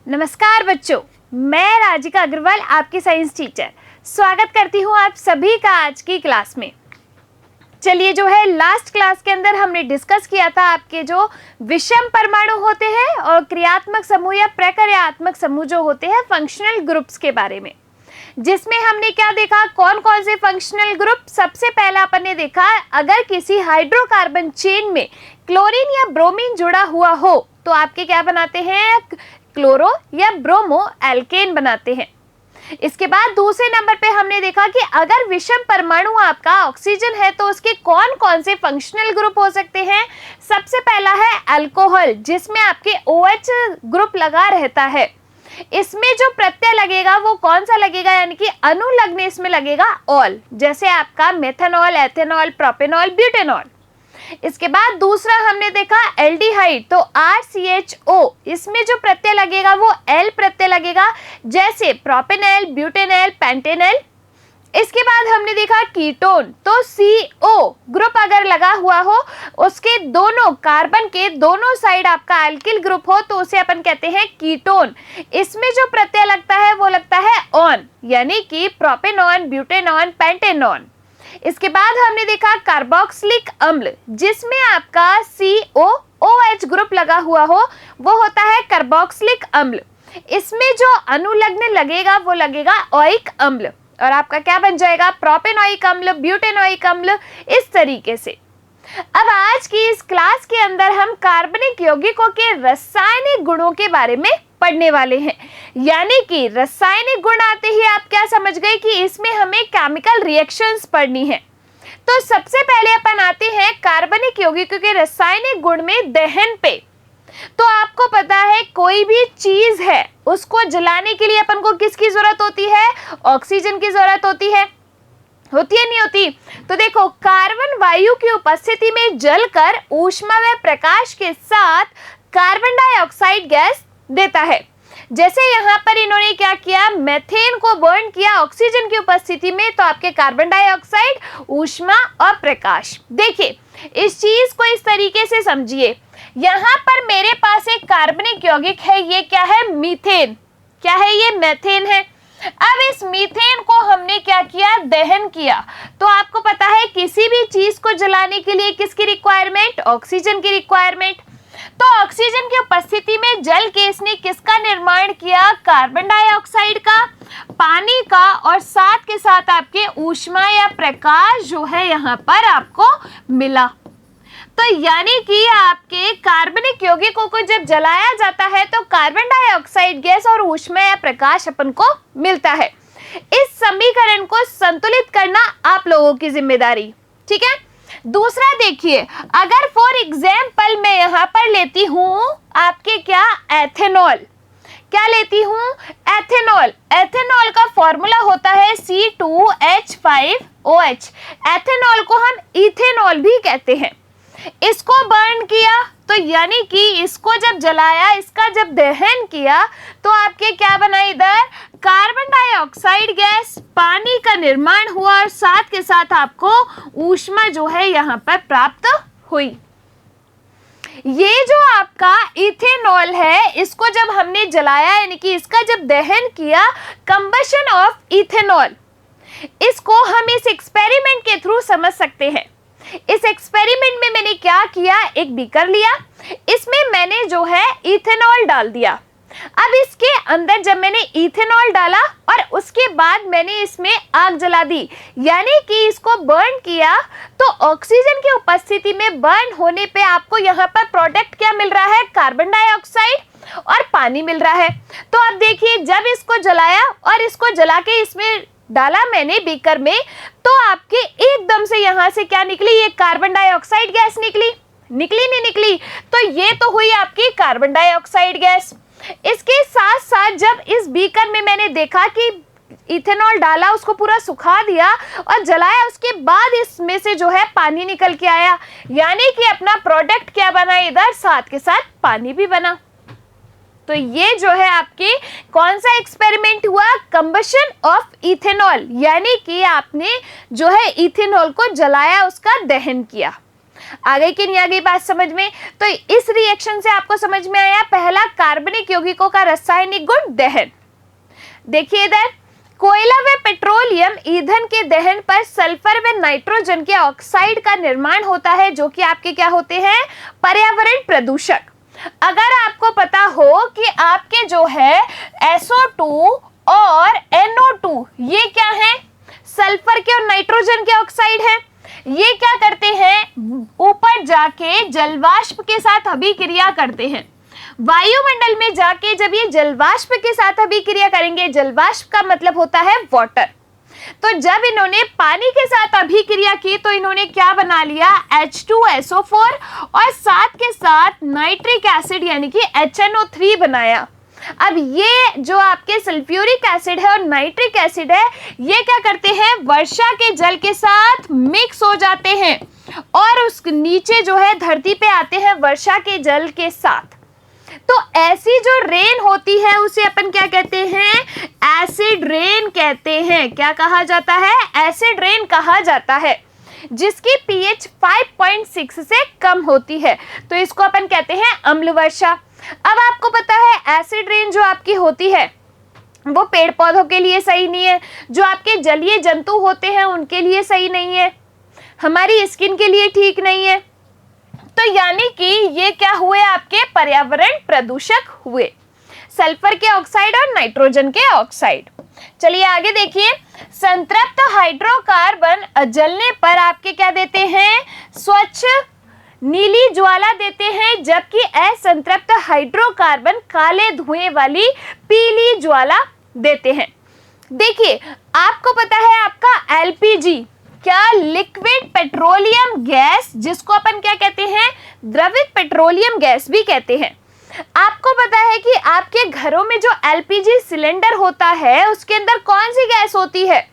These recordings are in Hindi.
नमस्कार बच्चों, मैं राजिका अग्रवाल आपकी साइंस टीचर स्वागत करती हूँ आप सभी का आज की क्लास में। चलिए, जो है लास्ट क्लास के अंदर हमने डिस्कस किया था आपके जो विषम परमाणु होते हैं और क्रियात्मक समूह या प्रक्रियात्मक समूह जो होते हैं फंक्शनल ग्रुप्स के बारे में, जिसमें हमने क्या देखा, कौन कौन से फंक्शनल ग्रुप। सबसे पहला अपन ने देखा, अगर किसी हाइड्रोकार्बन चेन में क्लोरीन या ब्रोमीन जुड़ा हुआ हो तो आपके क्या बनाते हैं, क्लोरो या ब्रोमो एल्केन बनाते हैं। इसके बाद दूसरे नंबर पे हमने देखा कि अगर विषम परमाणु आपका ऑक्सीजन है तो उसके कौन कौन से फंक्शनल ग्रुप हो सकते हैं। सबसे पहला है अल्कोहल, जिसमें आपके OH ग्रुप लगा रहता है। इसमें जो प्रत्यय लगेगा वो कौन सा लगेगा, यानी कि अनुलग्न इसमें लगेगा ऑल, जैसे आपका मेथनॉल, एथेनॉल, प्रोपेनॉल, ब्यूटेनॉल। इसके बाद दूसरा हमने देखा एल्डिहाइड, तो RCHO, इसमें जो प्रत्यय लगेगा वो L प्रत्यय लगेगा, जैसे प्रोपेनॉल, ब्यूटेनॉल, पेंटेनॉल। इसके बाद हमने देखा कीटोन, तो CO ग्रुप अगर लगा हुआ हो, उसके दोनों कार्बन के दोनों साइड आपका एल्किल ग्रुप हो तो उसे अपन कहते हैं कीटोन। इसमें जो प्रत्यय लगता है वो लगता है ऑन, यानी कि प्रोपेनॉन, ब्यूटेनॉन, पेंटेनॉन। इसके बाद हमने देखा कार्बोक्सिलिक अम्ल, जिसमें आपका COOH ग्रुप लगा हुआ हो वो होता है कार्बोक्सिलिक अम्ल। इसमें जो अनुलग्न लगेगा वो लगेगा ओइक अम्ल, और आपका क्या बन जाएगा, प्रोपेनोइक अम्ल, ब्यूटेनोइक अम्ल, इस तरीके से। अब आज की इस क्लास के अंदर हम कार्बनिक यौगिकों के रासायनिक गुणों के बारे में पढ़ने वाले हैं। यानी कि रासायनिक गुण आते ही आप क्या समझ गए कि इसमें हमें केमिकल रिएक्शंस पढ़नी है। तो सबसे पहले अपन आते हैं कार्बनिक यौगिकों के रासायनिक गुण में दहन पे। तो आपको पता है कोई भी चीज है उसको जलाने के लिए अपन को किसकी जरूरत होती है, ऑक्सीजन की जरूरत होती है या नहीं होती। तो देखो, कार्बन वायु की उपस्थिति में जलकर ऊष्मा व प्रकाश के साथ कार्बन डाइऑक्साइड गैस देता है। जैसे यहाँ पर इन्होंने क्या किया, मेथेन को बर्न किया ऑक्सीजन की उपस्थिति में, तो आपके कार्बन डाइऑक्साइड, ऊष्मा और प्रकाश। देखिए, इस चीज को इस तरीके से समझिए। यहाँ पर मेरे पास एक कार्बनिक यौगिक है, ये क्या है, मीथेन। क्या है ये, मेथेन है। अब इस मीथेन को हमने क्या किया, दहन किया। तो आपको पता है किसी भी चीज को जलाने के लिए किसकी रिक्वायरमेंट, ऑक्सीजन की रिक्वायरमेंट। तो ऑक्सीजन की उपस्थिति में जल के इसने किसका निर्माण किया, कार्बन डाइऑक्साइड का, पानी का, और साथ के साथ आपके ऊष्मा या प्रकाश जो है यहाँ पर आपको मिला। तो यानी कि आपके कार्बनिक यौगिकों को जब जलाया जाता है तो कार्बन डाइऑक्साइड गैस और ऊष्मा या प्रकाश अपन को मिलता है। इस समीकरण को संतुलित करना आप लोगों की जिम्मेदारी, ठीक है। दूसरा देखिए, अगर फॉर एग्जाम्पल मैं यहाँ पर लेती हूँ आपके क्या, एथेनॉल। क्या लेती हूँ, एथेनॉल। एथेनॉल का फॉर्मूला होता है C2H5OH। एथेनॉल को हम इथेनॉल भी कहते हैं। इसको बर्न किया, तो यानी कि इसको जब जलाया, इसका जब दहन किया, तो आपके क्या बना, इधर कार्बन डाइऑक्साइड गैस, पानी का निर्माण हुआ, और साथ के साथ आपको ऊष्मा जो है यहाँ पर प्राप्त हुई। ये जो आपका इथेनॉल है, इसको जब हमने जलाया, यानी कि इसका जब दहन किया, कंबशन ऑफ इथेनॉल, इसको हम इस एक्सपेरिमेंट के थ्रू समझ सकते हैं। इस एक्सपेरिमेंट में मैंने क्या किया, एक बीकर लिया, इसमें मैंने जो है इथेनॉल डाल दिया। अब इसके अंदर जब मैंने इथेनॉल डाला और उसके बाद मैंने इसमें आग जला दी, यानी कि इसको बर्न किया, तो ऑक्सीजन की उपस्थिति में बर्न होने पे आपको यहाँ पर प्रोडक्ट क्या मिल रहा है, कार्बन डाइऑक्साइड और पानी मिल रहा है। तो अब देखिए, जब इसको जलाया और इसको जला के इसमें डाला मैंने बीकर में, तो आपके एकदम से यहाँ से क्या निकली, ये कार्बन डाइऑक्साइड गैस निकली, नहीं निकली। तो ये तो हुई आपकी कार्बन डाइऑक्साइड गैस। इसके साथ साथ जब इस बीकर में मैंने देखा कि इथेनॉल डाला, उसको पूरा सुखा दिया और जलाया, उसके बाद इसमें से जो है पानी निकल के आया, यानी कि अपना प्रोडक्ट क्या बना, इधर साथ के साथ पानी भी बना। तो ये जो है आपके कौन सा एक्सपेरिमेंट हुआ, कंबशन ऑफ इथेनॉल, यानी कि आपने जो है इथेनॉल को जलाया, उसका दहन किया। आ गई कि नहीं आ गई बात समझ में? तो इस रिएक्शन से आपको समझ में आया पहला कार्बनिक यौगिकों का रासायनिक गुण दहन। देखिए इधर, कोयला व पेट्रोलियम ईंधन के दहन पर सल्फर व नाइट्रोजन के ऑक्साइड का निर्माण होता है, जो कि आपके क्या होते हैं, पर्यावरण प्रदूषक। अगर आपको पता हो कि आपके जो है SO2 और NO2 ये क्या है, सल्फर के और नाइट्रोजन के ऑक्साइड है, ये क्या करते हैं, ऊपर जाके जलवाष्प के साथ अभिक्रिया करते हैं। वायुमंडल में जाके जब ये जलवाष्प के साथ अभिक्रिया करेंगे, जलवाष्प का मतलब होता है वाटर, तो जब इन्होंने पानी के साथ अभिक्रिया की तो इन्होंने क्या बना लिया, H2SO4 और साथ के साथ नाइट्रिक एसिड यानी कि HNO3 बनाया। अब ये जो आपके सल्फ्यूरिक एसिड है और नाइट्रिक एसिड है, ये क्या करते हैं, वर्षा के जल के साथ मिक्स हो जाते हैं और उस नीचे जो है धरती पे आते हैं वर्षा के जल के साथ। तो ऐसी जो रेन होती है उसे अपन क्या कहते हैं, एसिड रेन कहते हैं। क्या कहा जाता है, एसिड रेन कहा जाता है, जिसकी pH 5.6 से कम होती है, तो इसको अपन कहते हैं अम्ल वर्षा। अब आपको पता है एसिड रेन जो आपकी होती है वो पेड़ पौधों के लिए सही नहीं है, जो आपके जलीय जंतु होते हैं उनके लिए सही नहीं है, हमारी स्किन के लिए ठीक नहीं है। तो यानी कि ये क्या हुए, आपके पर्यावरण प्रदूषक हुए, सल्फर के ऑक्साइड और नाइट्रोजन के ऑक्साइड। चलिए आगे देखिए, संतृप्त हाइड्रोकार्बन जलने पर आपके क्या देते हैं, स्वच्छ नीली ज्वाला देते हैं, जबकि असंतृप्त हाइड्रोकार्बन काले धुएं वाली पीली ज्वाला देते हैं। देखिए आपको पता है आपका LPG क्या, लिक्विड पेट्रोलियम गैस, जिसको अपन क्या कहते हैं, द्रवित पेट्रोलियम गैस भी कहते हैं। आपको पता है कि आपके घरों में जो LPG सिलेंडर होता है उसके अंदर कौन सी गैस होती है,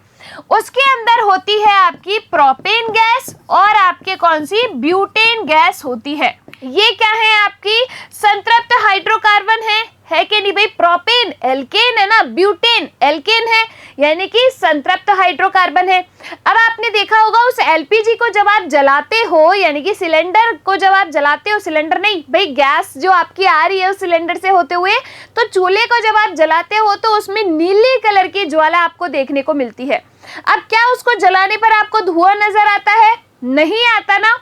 उसके अंदर होती है आपकी प्रोपेन गैस और आपके कौन सी, ब्यूटेन गैस होती है। ये क्या है, आपकी संतृप्त हाइड्रोकार्बन है कि नहीं भाई, प्रोपेन एल्केन है ना, ब्यूटेन एल्केन है, यानी कि संतृप्त हाइड्रोकार्बन है। अब आपने देखा होगा उस LPG को जब आप जलाते हो, यानी कि सिलेंडर को जब आप जलाते हो, सिलेंडर नहीं भाई, गैस जो आपकी आ रही है उस सिलेंडर से होते हुए, तो चूल्हे को जब आप जलाते हो तो उसमें नीली कलर की ज्वाला आपको देखने को मिलती है। अब क्या उसको जलाने पर आपको धुआं नजर आता है, नहीं आता ना,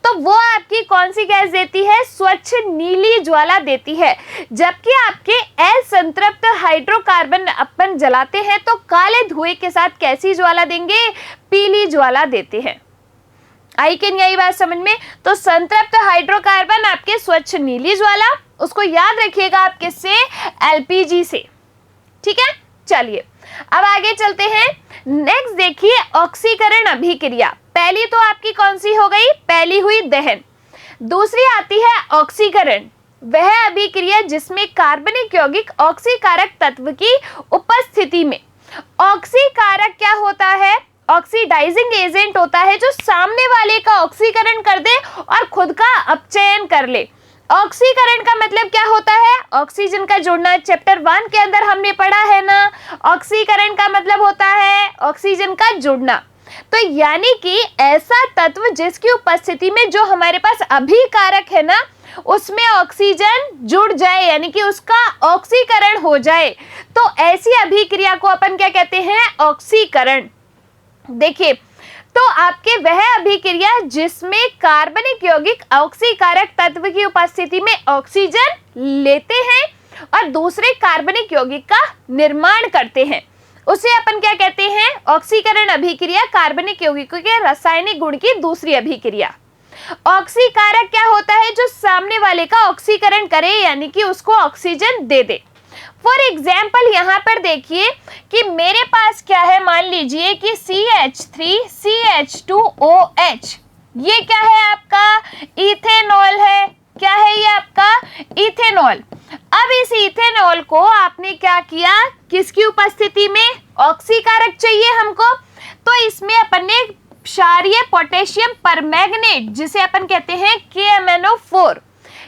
तो वो आपकी कौन सी गैस देती है, स्वच्छ नीली ज्वाला देती है। जबकि आपके असंतृप्त हाइड्रोकार्बन अपन जलाते हैं तो काले धुएं के साथ कैसी ज्वाला देंगे, पीली ज्वाला देते हैं। आई कि नहीं आई बात समझ में? तो संतृप्त हाइड्रोकार्बन आपके स्वच्छ नीली ज्वाला, उसको याद रखिएगा आप किससे, LPG से, ठीक है। चलिए अब आगे चलते हैं। नेक्स्ट देखिए, ऑक्सीकरण अभिक्रिया। पहली तो आपकी कौन सी हो गई, पहली हुई दहन, दूसरी आती है ऑक्सीकरण, वह अभिक्रिया जिसमें कार्बनिक यौगिक ऑक्सीकारक तत्व की उपस्थिति में, ऑक्सीकारक क्या होता है, ऑक्सीडाइजिंग एजेंट होता है जो सामने वाले का ऑक्सीकरण कर दे और खुद का अपचयन कर ले। ऑक्सीकरण का मतलब क्या होता है, ऑक्सीजन का जुड़ना, चैप्टर 1 के अंदर हमने पढ़ा है ना, ऑक्सीकरण का मतलब होता है ऑक्सीजन का जुड़ना। तो यानी कि ऐसा तत्व जिसकी उपस्थिति में जो हमारे पास अभिकारक है ना, उसमें ऑक्सीजन जुड़ जाए, यानी कि उसका ऑक्सीकरण हो जाए, तो ऐसी अभिक्रिया को अपन क्या कहते हैं, ऑक्सीकरण। देखिए तो आपके वह अभिक्रिया जिसमें कार्बनिक यौगिक ऑक्सीकारक तत्व की उपस्थिति में ऑक्सीजन लेते हैं और दूसरे कार्बनिक यौगिक का निर्माण करते हैं, उसे अपन क्या कहते हैं, ऑक्सीकरण अभिक्रिया। कार्बनिक यौगिकों के रासायनिक गुण की दूसरी अभिक्रिया। ऑक्सीकारक क्या होता है, जो सामने वाले का ऑक्सीकरण करे, यानी कि उसको oxygen they they. For example यहाँ पर देखिए कि मेरे पास क्या है, मान लीजिए कि CH3CH2OH, ये क्या है आपका, इथेनॉल है। क्या है ये आपका, इथेनॉल। अब इस इथेनॉल को आपने क्या किया, किसकी उपस्थिति में, ऑक्सीकारक चाहिए हमको, तो इसमें अपन ने क्षारीय पोटेशियम परमैंगनेट, जिसे अपन कहते हैं KMnO4,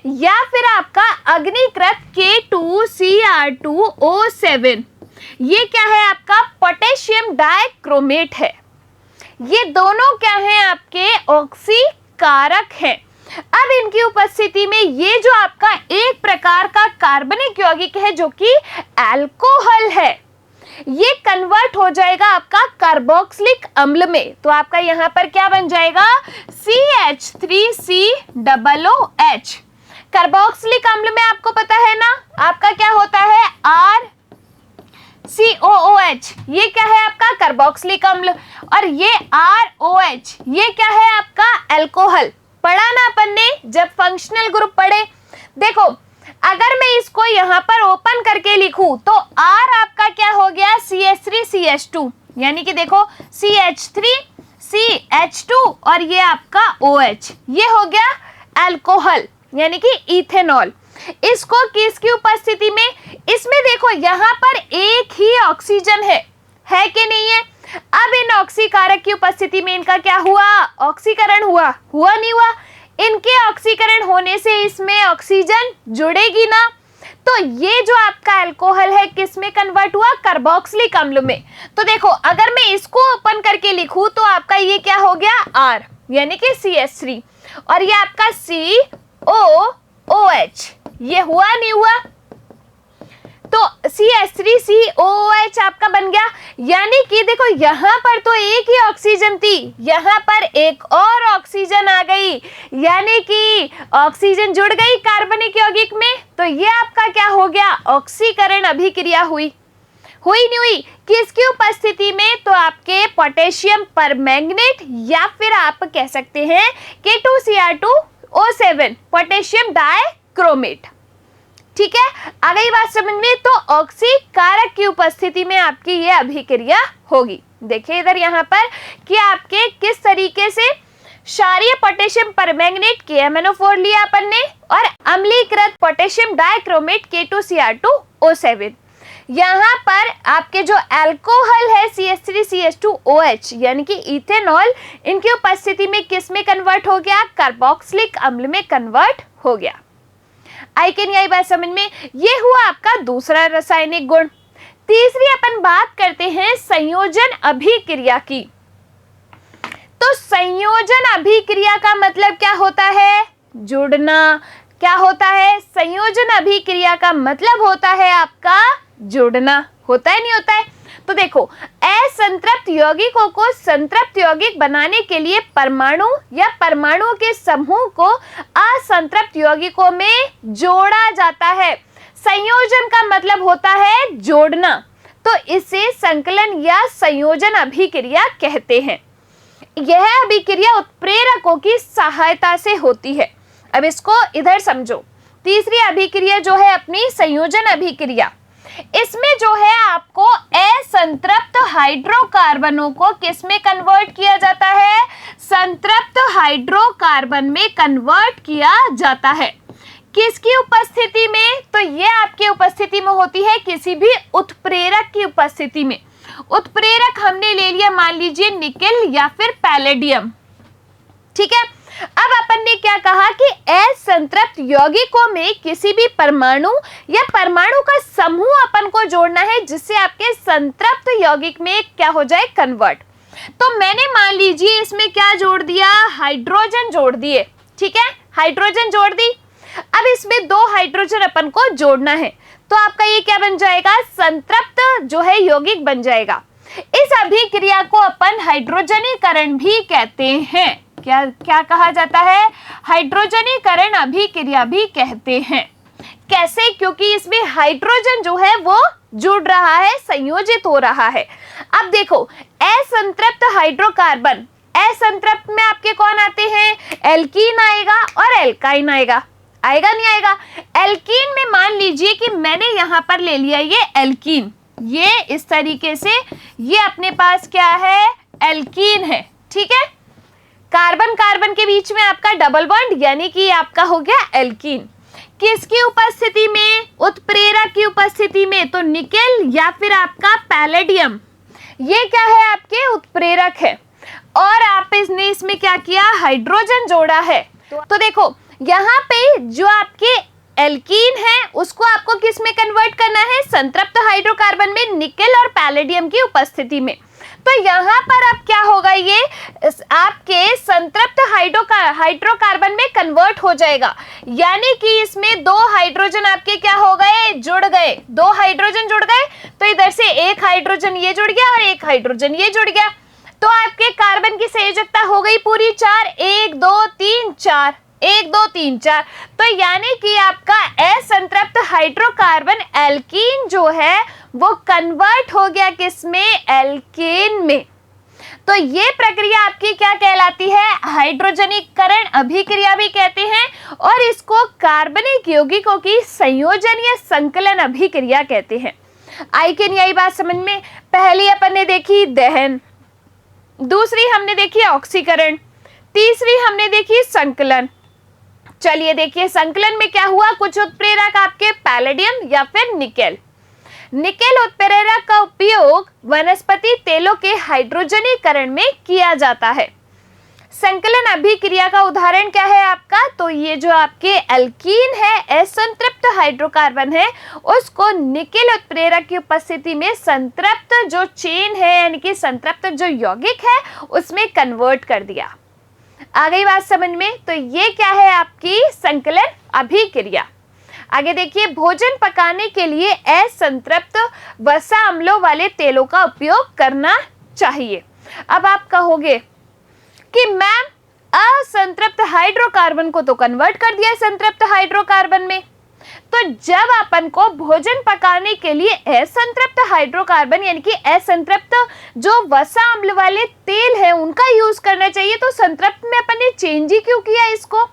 या फिर आपका अग्निकृत K2Cr2O7, ये क्या है आपका, पोटेशियम डाइक्रोमेट है। ये दोनों क्या है आपके, ऑक्सीकारक कारक हैं। अब इनकी उपस्थिति में ये जो आपका एक प्रकार का कार्बनिक यौगिक है जो कि अल्कोहल है, ये कन्वर्ट हो जाएगा आपका कार्बोक्सिलिक अम्ल में। तो आपका यहाँ पर क्या बन जाएगा, CH3COOH। कार्बोक्सिलिक अम्ल में आपको पता है ना आपका क्या होता है, RCOOH, ये क्या है आपका कार्बोक्सिलिक अम्ल, और ये ROH, ये क्या है आपका अल्कोहल। पढ़ा ना अपन ने जब फंक्शनल ग्रुप पढ़े। देखो अगर मैं इसको यहाँ पर ओपन करके लिखूं तो R आपका क्या हो गया, CH3CH2, यानी कि देखो CH3CH2 और ये आपका OH, ये हो गया अल्कोहल यानी कि इथेनॉल। इसको किसकी उपस्थिति में, इसमें देखो यहाँ पर एक ही ऑक्सीजन है कि नहीं है। अब इन ऑक्सीकारक की उपस्थिति में इनका क्या हुआ, ऑक्सीकरण हुआ नहीं हुआ। इनके ऑक्सीकरण होने से इसमें ऑक्सीजन जुड़ेगी ना, तो ये जो आपका अल्कोहल है किस में कन्वर्ट हुआ, कार्बोक्सिलिक अम्ल में। तो देखो अगर मैं इसको ओपन करके लिखूं तो आपका ये क्या हो गया, R यानी कि CH3, और ये आपका COOH, ये हुआ नहीं हुआ, तो CH3COOH आपका बन गया। यानी कि देखो यहाँ पर तो एक ही ऑक्सीजन थी, यहाँ पर एक और ऑक्सीजन आ गई, यानी कि ऑक्सीजन जुड़ गई कार्बनिक यौगिक में। तो ये आपका क्या हो गया, ऑक्सीकरण अभिक्रिया हुई नहीं हुई, किसकी उपस्थिति में, तो आपके पोटेशियम परमैंगनेट या फिर आप कह सकते हैं K2Cr2O7 पोटेशियम डाइक्रोमेट। ठीक है, आ गई बात समझ में। तो ऑक्सीकारक की उपस्थिति में आपकी ये अभिक्रिया होगी। देखिए इधर यहाँ पर कि आपके किस तरीके से क्षारीय पोटेशियम परमैंगनेट KMnO4 लिया अपन ने, और अम्लीकृत पोटेशियम डाइक्रोमेट K2Cr2O7। यहाँ पर आपके जो अल्कोहल है CH3CH2OH यानी कि इथेनॉल, इनकी उपस्थिति में किस में कन्वर्ट हो गया, कार्बोक्सिलिक अम्ल में कन्वर्ट हो गया। आई कैन यही बात समझ में। ये हुआ आपका दूसरा रासायनिक गुण। तीसरी अपन बात करते हैं संयोजन अभिक्रिया की। तो संयोजन अभिक्रिया का मतलब क्या होता है, जुड़ना। क्या होता है, संयोजन अभिक्रिया का मतलब होता है आपका जुड़ना। होता है नहीं होता है। तो देखो असंतृप्त यौगिकों को संतृप्त यौगिक बनाने के लिए परमाणु या परमाणुओं के समूह को असंतृप्त यौगिकों में जोड़ा जाता है। संयोजन का मतलब होता है जोड़ना, तो इसे संकलन या संयोजन अभिक्रिया कहते हैं। यह अभिक्रिया उत्प्रेरकों की सहायता से होती है। अब इसको इधर समझो। तीसरी अभिक्रिया जो है अपनी संयोजन अभिक्रिया, इसमें जो है आपको असंतृप्त हाइड्रोकार्बनों को किस में कन्वर्ट किया जाता है, संतृप्त हाइड्रोकार्बन में कन्वर्ट किया जाता है। किसकी उपस्थिति में, तो ये आपकी उपस्थिति में होती है किसी भी उत्प्रेरक की उपस्थिति में। उत्प्रेरक हमने ले लिया मान लीजिए निकेल या फिर पैलेडियम। ठीक है, अब अपन ने क्या कहा कि असंतृप्त यौगिकों में किसी भी परमाणु या परमाणु का समूह अपन को जोड़ना है जिससे आपके संतृप्त यौगिक में क्या हो जाए, कन्वर्ट। तो मैंने मान लीजिए इसमें क्या जोड़ दिया, हाइड्रोजन जोड़ दिए। ठीक है, हाइड्रोजन जोड़ दी। अब इसमें 2 हाइड्रोजन अपन को जोड़ना है, तो आपका ये क्या बन जाएगा, संतृप्त जो है यौगिक बन जाएगा। इस अभिक्रिया को अपन हाइड्रोजनीकरण भी कहते हैं। क्या कहा जाता है, हाइड्रोजनीकरण अभिक्रिया भी कहते हैं। कैसे, क्योंकि इसमें हाइड्रोजन जो है वो जुड़ रहा है, संयोजित हो रहा है। अब देखो असंतृप्त हाइड्रोकार्बन, असंतृप्त में आपके कौन आते हैं, एल्कीन आएगा और एल्काइन आएगा। आएगा नहीं आएगा। एल्कीन में मान लीजिए कि मैंने यहाँ पर ले लिया ये एल्कीन, ये इस तरीके से ये अपने पास क्या है, एल्कीन है। ठीक है, कार्बन कार्बन के बीच में आपका डबल बॉन्ड यानी कि आपका हो गया एल्कीन। किसकी उपस्थिति में, उत्प्रेरक की उपस्थिति में, तो निकेल या फिर आपका पैलेडियम, ये क्या है आपके उत्प्रेरक है। और आप इसने इसमें क्या किया, हाइड्रोजन जोड़ा है। तो देखो यहाँ पे जो आपके एल्कीन है उसको आपको किस में कन्वर्ट करना है, संतृप्त हाइड्रोकार्बन में, निकेल और पैलेडियम की उपस्थिति में। तो यहाँ पर अब क्या होगा, ये आपके संतृप्त हाइड्रोकार्बन में कन्वर्ट हो जाएगा, यानी कि इसमें दो हाइड्रोजन आपके क्या हो गए, जुड़ गए, दो हाइड्रोजन जुड़ गए। तो इधर से एक हाइड्रोजन ये जुड़ गया और एक हाइड्रोजन ये जुड़ गया, तो आपके कार्बन की संयोजकता हो गई पूरी 4, 1 2 3 4, 1 2 3 4। तो यानी कि आपका असंतृप्त हाइड्रोकार्बन एल्कीन जो है वो कन्वर्ट हो गया किसमें, एल्केन में। तो ये प्रक्रिया आपकी क्या कहलाती है, हाइड्रोजनीकरण अभिक्रिया भी कहते हैं, और इसको कार्बनिक यौगिकों की संयोजन या संकलन अभिक्रिया कहते हैं। आई कैन यही बात समझ में। पहली अपन ने देखी दहन, दूसरी हमने देखी ऑक्सीकरण, तीसरी हमने देखी संकलन। चलिए देखिए संकलन में क्या हुआ, कुछ उत्प्रेरक आपके पैलेडियम या फिर निकेल। निकेल उत्प्रेरक का उपयोग वनस्पति तेलों के हाइड्रोजनीकरण में किया जाता है। संकलन अभिक्रिया का उदाहरण क्या है आपका, तो ये जो आपके एल्कीन है, असंतृप्त हाइड्रोकार्बन है, उसको निकेल उत्प्रेरक की उपस्थिति में संतृप्त जो चेन है यानी कि संतृप्त जो यौगिक है उसमें कन्वर्ट कर दिया। आ गई बात समझ में। तो ये क्या है आपकी संकलन अभिक्रिया। आगे देखिए, भोजन पकाने के लिए असंतृप्त वसा अम्लों वाले तेलों का उपयोग करना चाहिए। अब आप कहोगे कि मैम असंतृप्त हाइड्रोकार्बन को तो कन्वर्ट कर दिया संतृप्त हाइड्रोकार्बन में, तो जब अपन को भोजन पकाने के लिए असंतृप्त हाइड्रोकार्बन यानी कि असंतृप्त जो वसा अम्ल वाले तेल है उनका यूज करना चाहिए, तो संतृप्त में अपन ने चेंज ही क्यों किया इसको,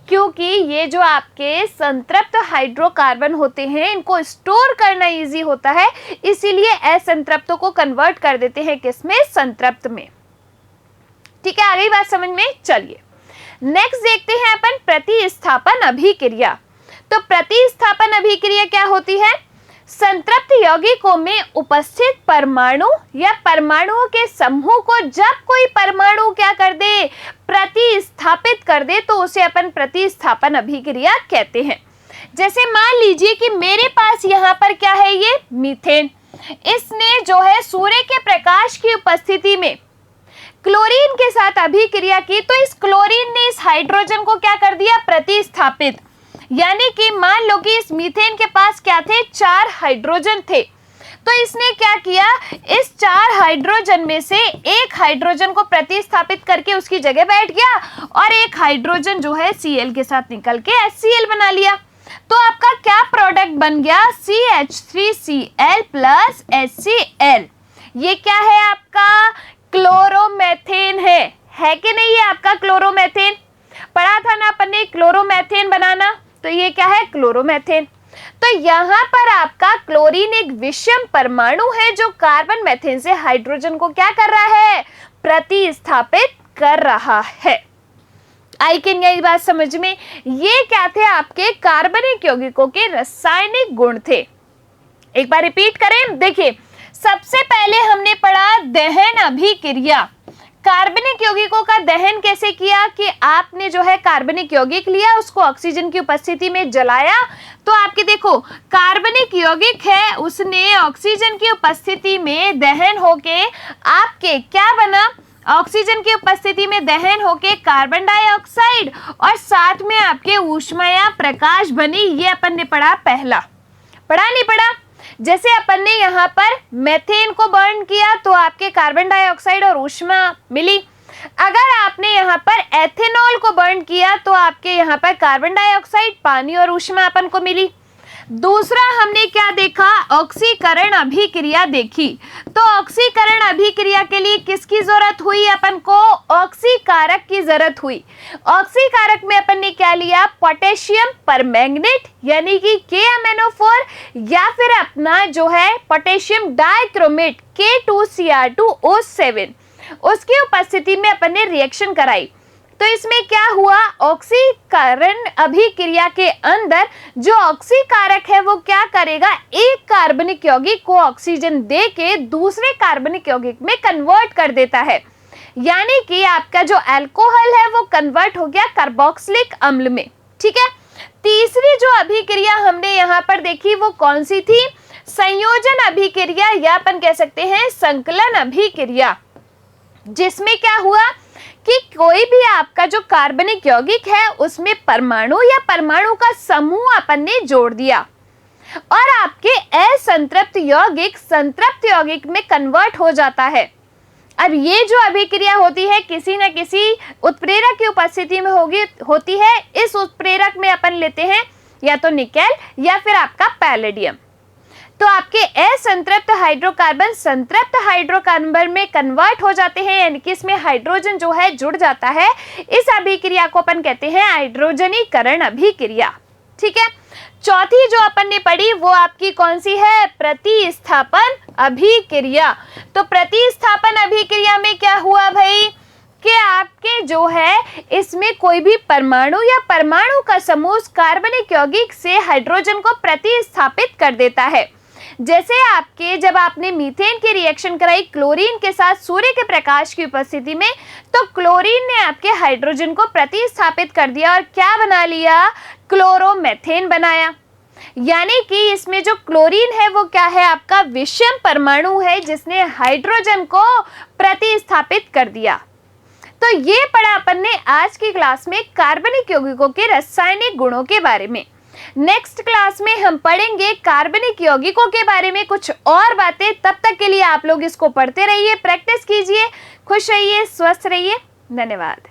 क्योंकि ये जो आपके संतृप्त हाइड्रोकार्बन होते हैं इनको स्टोर करना इजी होता है, इसीलिए असंतृप्तों को कन्वर्ट कर देते हैं किसमें, संतृप्त में। ठीक है, आ गई बात समझ में। चलिए नेक्स्ट देखते हैं अपन प्रतिस्थापन अभिक्रिया। तो प्रतिस्थापन अभिक्रिया क्या होती है, संतृप्त यौगिकों में उपस्थित परमाणु या परमाणुओं के समूह को जब कोई परमाणु क्या कर दे, प्रतिस्थापित कर दे, तो उसे अपन प्रतिस्थापन अभिक्रिया कहते हैं। जैसे मान लीजिए कि मेरे पास यहाँ पर क्या है, ये मीथेन, इसने जो है सूर्य के प्रकाश की उपस्थिति में क्लोरीन के साथ अभिक्रिया की, तो इस क्लोरीन ने इस हाइड्रोजन को क्या कर दिया, प्रतिस्थापित। यानी कि मान लो कि इस मीथेन के पास क्या थे, 4 हाइड्रोजन थे, तो इसने क्या किया, इस 4 हाइड्रोजन में से एक हाइड्रोजन को प्रतिस्थापित करके उसकी जगह बैठ गया और एक हाइड्रोजन जो है Cl के साथ निकल के HCl बना लिया। तो आपका क्या प्रोडक्ट बन गया, CH3Cl प्लस HCl। ये क्या है आपका, क्लोरोमेथेन है कि नहीं, ये आपका क्लोरोमेथेन पढ़ा था ना अपन ने, क्लोरोमेथेन बनाना, तो ये क्या है, क्लोरोमेथेन। तो यहाँ पर आपका क्लोरीन एक विषम परमाणु है जो कार्बन मेथेन से हाइड्रोजन को क्या कर रहा है, प्रतिस्थापित कर रहा है। आई कैन यही बात समझ में। ये क्या थे, आपके कार्बनिक यौगिकों के रासायनिक गुण थे। एक बार रिपीट करें, देखिए सबसे पहले हमने पढ़ा दहन अभिक्रिया, कार्बनिक यौगिकों का दहन कैसे किया कि आपने जो है कार्बनिक यौगिक लिया, उसको ऑक्सीजन की उपस्थिति में जलाया, तो आपके देखो कार्बनिक यौगिक है, उसने ऑक्सीजन की उपस्थिति में दहन होके आपके क्या बना, ऑक्सीजन की उपस्थिति में दहन होके कार्बन डाइऑक्साइड और साथ में आपके ऊष्मा या प्रकाश बनी। ये अपन ने पढ़ा, पहला पढ़ा नहीं पढ़ा। जैसे अपन ने यहाँ पर मेथेन को बर्न किया तो आपके कार्बन डाइऑक्साइड और ऊष्मा मिली। अगर आपने यहाँ पर एथेनॉल को बर्न किया तो आपके यहाँ पर कार्बन डाइऑक्साइड, पानी और ऊष्मा अपन को मिली। दूसरा हमने क्या देखा, ऑक्सीकरण अभिक्रिया देखी। तो ऑक्सीकरण अभिक्रिया के लिए किसकी जरूरत हुई, अपन को ऑक्सीकारक की जरूरत हुई। ऑक्सीकारक में अपन ने क्या लिया, पोटेशियम परमैंगनेट यानी कि KMnO4 या फिर अपना जो है पोटेशियम डाइक्रोमेट K2Cr2O7, उसकी उपस्थिति में अपन ने रिएक्शन कराई। तो इसमें क्या हुआ, ऑक्सीकरण अभिक्रिया के अंदर जो ऑक्सीकारक है वो क्या करेगा, एक कार्बनिक यौगिक को ऑक्सीजन दे के दूसरे कार्बनिक यौगिक में कन्वर्ट कर देता है। यानी कि आपका जो अल्कोहल है वो कन्वर्ट हो गया कार्बोक्सिलिक अम्ल में। ठीक है, तीसरी जो अभिक्रिया हमने यहाँ पर देखी वो कौन सी थी? संयोजन अभिक्रिया या अपन कह सकते हैं संकलन अभिक्रिया, जिसमें क्या हुआ कि कोई भी आपका जो कार्बनिक यौगिक है उसमें परमाणु या परमाणु का समूह अपन ने जोड़ दिया और आपके असंतृप्त यौगिक संतृप्त यौगिक में कन्वर्ट हो जाता है। अब ये जो अभिक्रिया होती है किसी न किसी उत्प्रेरक की उपस्थिति में होती है। इस उत्प्रेरक में अपन लेते हैं या तो निकेल या फिर आपका पैलेडियम। तो आपके असंतृप्त हाइड्रोकार्बन संतृप्त हाइड्रोकार्बन में कन्वर्ट हो जाते हैं, यानी कि इसमें हाइड्रोजन जो है जुड़ जाता है। इस अभिक्रिया को अपन कहते हैं हाइड्रोजनीकरण अभिक्रिया। ठीक है, चौथी जो अपन ने पढ़ी वो आपकी कौन सी है? प्रतिस्थापन अभिक्रिया। तो प्रतिस्थापन अभिक्रिया में क्या हुआ भाई कि आपके जो है इसमें कोई भी परमाणु या परमाणु का समूह कार्बनिक यौगिक से हाइड्रोजन को प्रतिस्थापित कर देता है। जैसे आपके जब आपने मीथेन की रिएक्शन कराई क्लोरीन के साथ सूर्य के प्रकाश की उपस्थिति में, तो क्लोरीन ने आपके हाइड्रोजन को प्रतिस्थापित कर दिया और क्या बना लिया? क्लोरोमेथेन बनाया। यानी कि इसमें जो क्लोरीन है वो क्या है? आपका विषम परमाणु है जिसने हाइड्रोजन को प्रतिस्थापित कर दिया। तो ये पढ़ा अपन ने आज की क्लास में कार्बनिक यौगिकों के रासायनिक गुणों के बारे में। नेक्स्ट क्लास में हम पढ़ेंगे कार्बनिक यौगिकों के बारे में कुछ और बातें। तब तक के लिए आप लोग इसको पढ़ते रहिए, प्रैक्टिस कीजिए, खुश रहिए, स्वस्थ रहिए। धन्यवाद।